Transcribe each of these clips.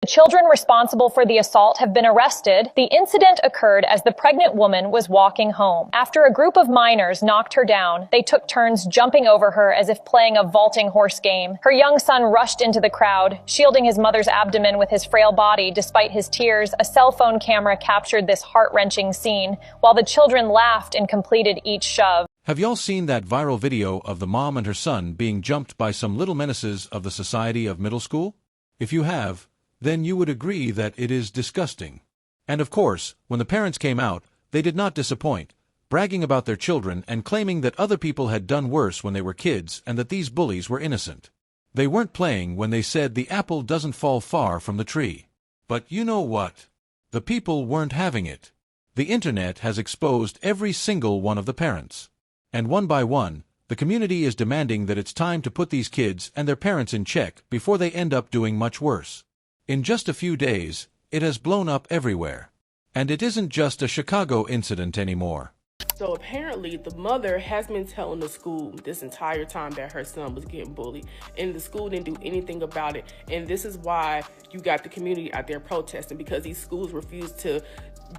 Children responsible for the assault have been arrested. The incident occurred as the pregnant woman was walking home. After a group of minors knocked her down, they took turns jumping over her as if playing a vaulting horse game. Her young son rushed into the crowd, shielding his mother's abdomen with his frail body. Despite his tears, a cell phone camera captured this heart-wrenching scene, while the children laughed and completed each shove. Have y'all seen that viral video of the mom and her son being jumped by some little menaces of the Society of Middle School? If you have, then you would agree that it is disgusting. And of course, when the parents came out, they did not disappoint, bragging about their children and claiming that other people had done worse when they were kids and that these bullies were innocent. They weren't playing when they said the apple doesn't fall far from the tree. But you know what? The people weren't having it. The internet has exposed every single one of the parents. And one by one, the community is demanding that it's time to put these kids and their parents in check before they end up doing much worse. In just a few days, it has blown up everywhere. And it isn't just a Chicago incident anymore. So apparently the mother has been telling the school this entire time that her son was getting bullied, and the school didn't do anything about it. And this is why you got the community out there protesting, because these schools refuse to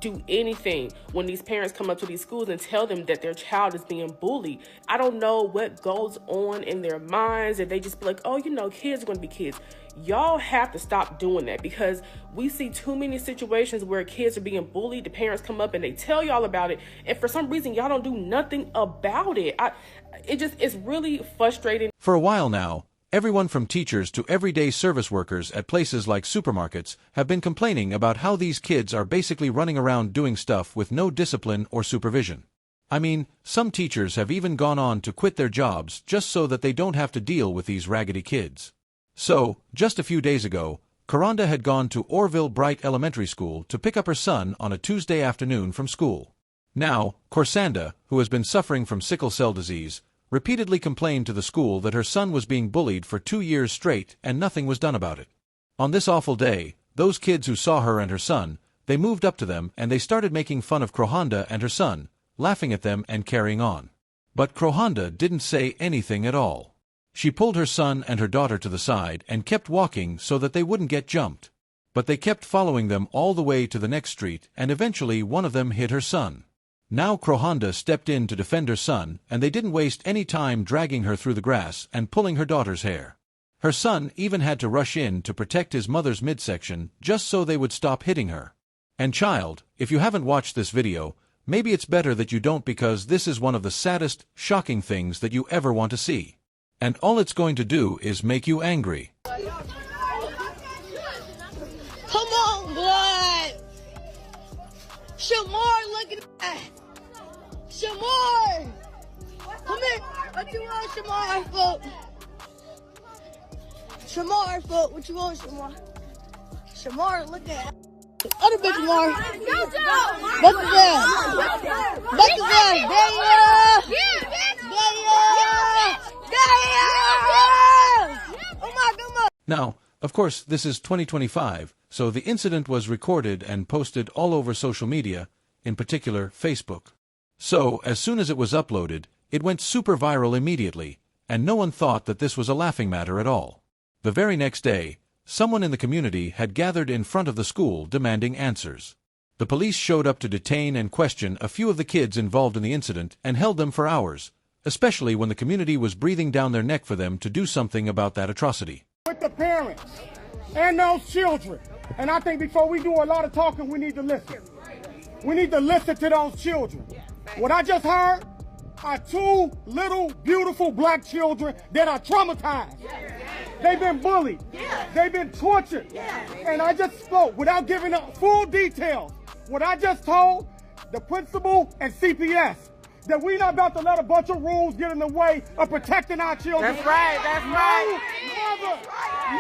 do anything when these parents come up to these schools and tell them that their child is being bullied. I don't know what goes on in their minds, and they just be like, oh, you know, kids are going to be kids. Y'all have to stop doing that, because we see too many situations where kids are being bullied. The parents come up and they tell y'all about it, and for some reason y'all don't do nothing about it. It's really frustrating. For a while now, everyone from teachers to everyday service workers at places like supermarkets have been complaining about how these kids are basically running around doing stuff with no discipline or supervision. I mean, some teachers have even gone on to quit their jobs just so that they don't have to deal with these raggedy kids. So, just a few days ago, Karanda had gone to Orville Bright Elementary School to pick up her son on a Tuesday afternoon from school. Now, Corsanda, who has been suffering from sickle cell disease, repeatedly complained to the school that her son was being bullied for 2 years straight and nothing was done about it. On this awful day, those kids who saw her and her son, they moved up to them and they started making fun of Crohanda and her son, laughing at them and carrying on. But Crohanda didn't say anything at all. She pulled her son and her daughter to the side and kept walking so that they wouldn't get jumped. But they kept following them all the way to the next street, and eventually one of them hit her son. Now Crohanda stepped in to defend her son, and they didn't waste any time dragging her through the grass and pulling her daughter's hair. Her son even had to rush in to protect his mother's midsection just so they would stop hitting her. And child, if you haven't watched this video, maybe it's better that you don't, because this is one of the saddest, shocking things that you ever want to see. And all it's going to do is make you angry. Come on, blood! Shamar, look at that! Shamar! Come here! What you want, Shamar? Foot? Shamar, foot. What you want, Shamar? Shamar, look at that. Other big Shamar. Back to that. Back to that. Now, of course, this is 2025, so the incident was recorded and posted all over social media, in particular Facebook. So, as soon as it was uploaded, it went super viral immediately, and no one thought that this was a laughing matter at all. The very next day, someone in the community had gathered in front of the school demanding answers. The police showed up to detain and question a few of the kids involved in the incident and held them for hours, especially when the community was breathing down their neck for them to do something about that atrocity. With the parents and those children. And I think before we do a lot of talking, we need to listen. We need to listen to those children. What I just heard are 2 little, beautiful black children that are traumatized. They've been bullied. They've been tortured. And I just spoke without giving up full details. What I just told the principal and CPS, that we're not about to let a bunch of rules get in the way of protecting our children. That's right, that's right.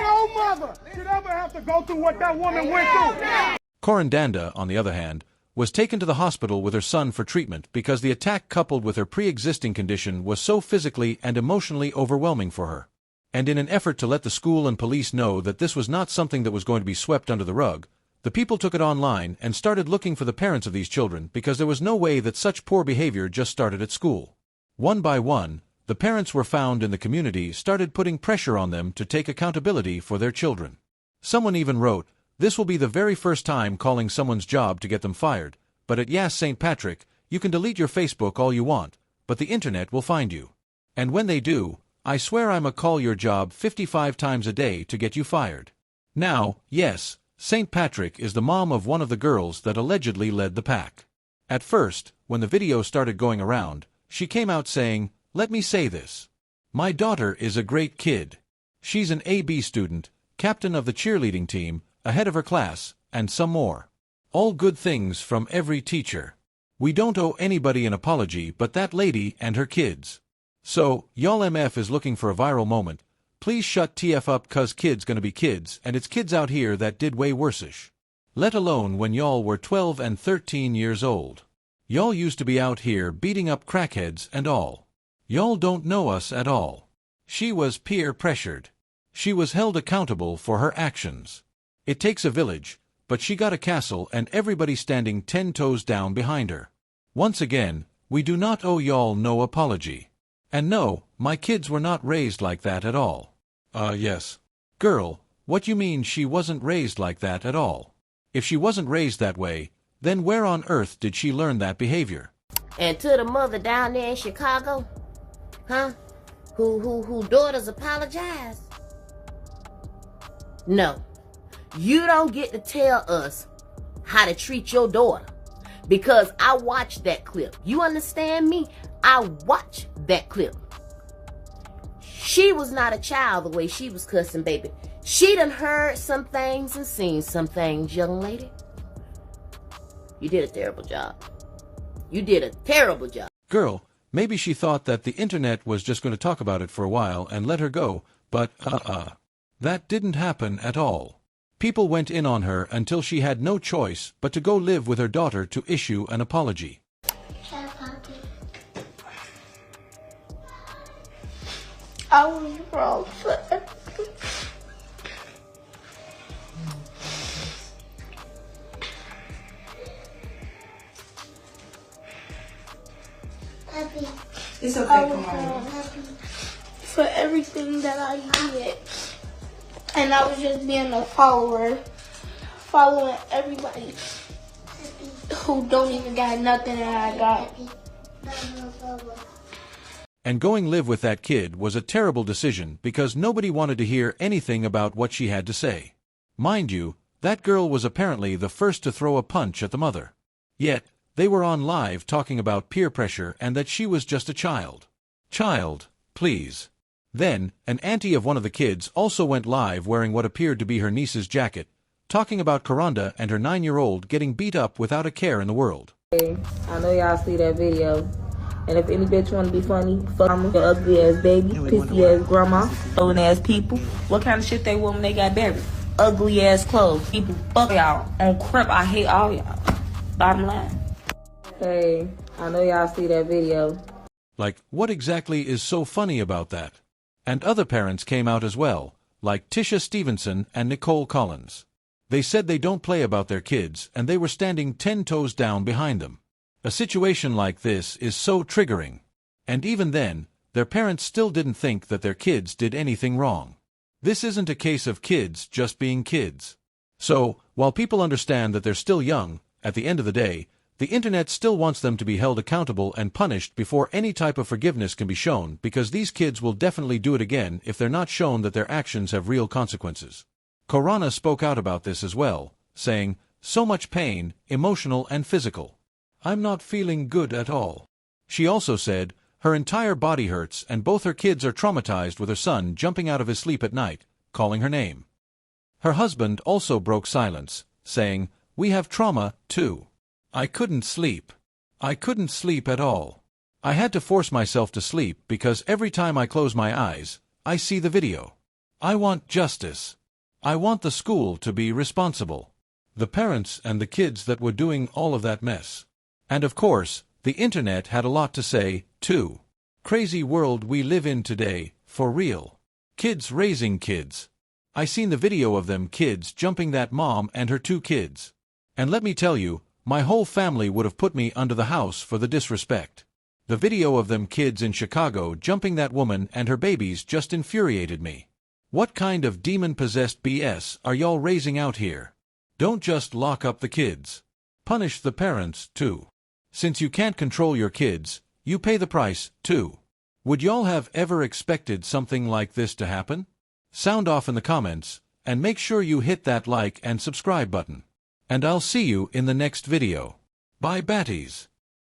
No mother should ever have to go through what that woman went through. Corandanda, on the other hand, was taken to the hospital with her son for treatment because the attack, coupled with her pre-existing condition, was so physically and emotionally overwhelming for her. And in an effort to let the school and police know that this was not something that was going to be swept under the rug, the people took it online and started looking for the parents of these children, because there was no way that such poor behavior just started at school. One by one, the parents were found and the community started putting pressure on them to take accountability for their children. Someone even wrote, This will be the very first time calling someone's job to get them fired, but at Yas St. Patrick, you can delete your Facebook all you want, but the internet will find you. And when they do, I swear I'ma call your job 55 times a day to get you fired. Now, yes, St. Patrick is the mom of one of the girls that allegedly led the pack. At first, when the video started going around, she came out saying, "Let me say this. My daughter is a great kid. She's an AB student, captain of the cheerleading team, ahead of her class, and some more. All good things from every teacher. We don't owe anybody an apology but that lady and her kids. So, y'all MF is looking for a viral moment. Please shut TF up cause kids gonna be kids and it's kids out here that did way worse-ish. Let alone when y'all were 12 and 13 years old. Y'all used to be out here beating up crackheads and all. Y'all don't know us at all. She was peer pressured. She was held accountable for her actions. It takes a village, but she got a castle and everybody standing 10 toes down behind her. Once again, we do not owe y'all no apology. And no, my kids were not raised like that at all." Yes. Girl, what you mean she wasn't raised like that at all? If she wasn't raised that way, then where on earth did she learn that behavior? And to the mother down there in Chicago, who daughters apologize? No, you don't get to tell us how to treat your daughter because I watched that clip. You understand me? I watched that clip. She was not a child the way she was cussing, baby. She done heard some things and seen some things, young lady. You did a terrible job. You did a terrible job. Girl, maybe she thought that the internet was just going to talk about it for a while and let her go, but that didn't happen at all. People went in on her until she had no choice but to go live with her daughter to issue an apology. I was wrong for It's okay, come on. For everything that I did. And I was just being a follower. Following everybody who don't even got nothing that I got. And going live with that kid was a terrible decision because nobody wanted to hear anything about what she had to say. Mind you, that girl was apparently the first to throw a punch at the mother. Yet, they were on live talking about peer pressure and that she was just a child. Child, please. Then, an auntie of one of the kids also went live wearing what appeared to be her niece's jacket, talking about Karanda and her 9-year-old getting beat up without a care in the world. I know y'all see that video. And if any bitch wanna be funny, fuck your ugly ass baby, pissy ass grandma, throwing ass people. What kind of shit they want when they got buried? Ugly ass clothes. People, fuck y'all. On crap, I hate all y'all. Bottom line. Hey, I know y'all see that video. Like, what exactly is so funny about that? And other parents came out as well, like Tisha Stevenson and Nicole Collins. They said they don't play about their kids and they were standing 10 toes down behind them. A situation like this is so triggering. And even then, their parents still didn't think that their kids did anything wrong. This isn't a case of kids just being kids. So, while people understand that they're still young, at the end of the day, the internet still wants them to be held accountable and punished before any type of forgiveness can be shown because these kids will definitely do it again if they're not shown that their actions have real consequences. Korana spoke out about this as well, saying, "So much pain, emotional and physical. I'm not feeling good at all." She also said, her entire body hurts and both her kids are traumatized with her son jumping out of his sleep at night, calling her name. Her husband also broke silence, saying, "We have trauma, too. I couldn't sleep. I couldn't sleep at all. I had to force myself to sleep because every time I close my eyes, I see the video. I want justice. I want the school to be responsible. The parents and the kids that were doing all of that mess." And of course, the internet had a lot to say, too. Crazy world we live in today, for real. Kids raising kids. I seen the video of them kids jumping that mom and her 2 kids. And let me tell you, my whole family would have put me under the house for the disrespect. The video of them kids in Chicago jumping that woman and her babies just infuriated me. What kind of demon-possessed BS are y'all raising out here? Don't just lock up the kids. Punish the parents, too. Since you can't control your kids, you pay the price, too. Would y'all have ever expected something like this to happen? Sound off in the comments, and make sure you hit that like and subscribe button. And I'll see you in the next video. Bye, Batties.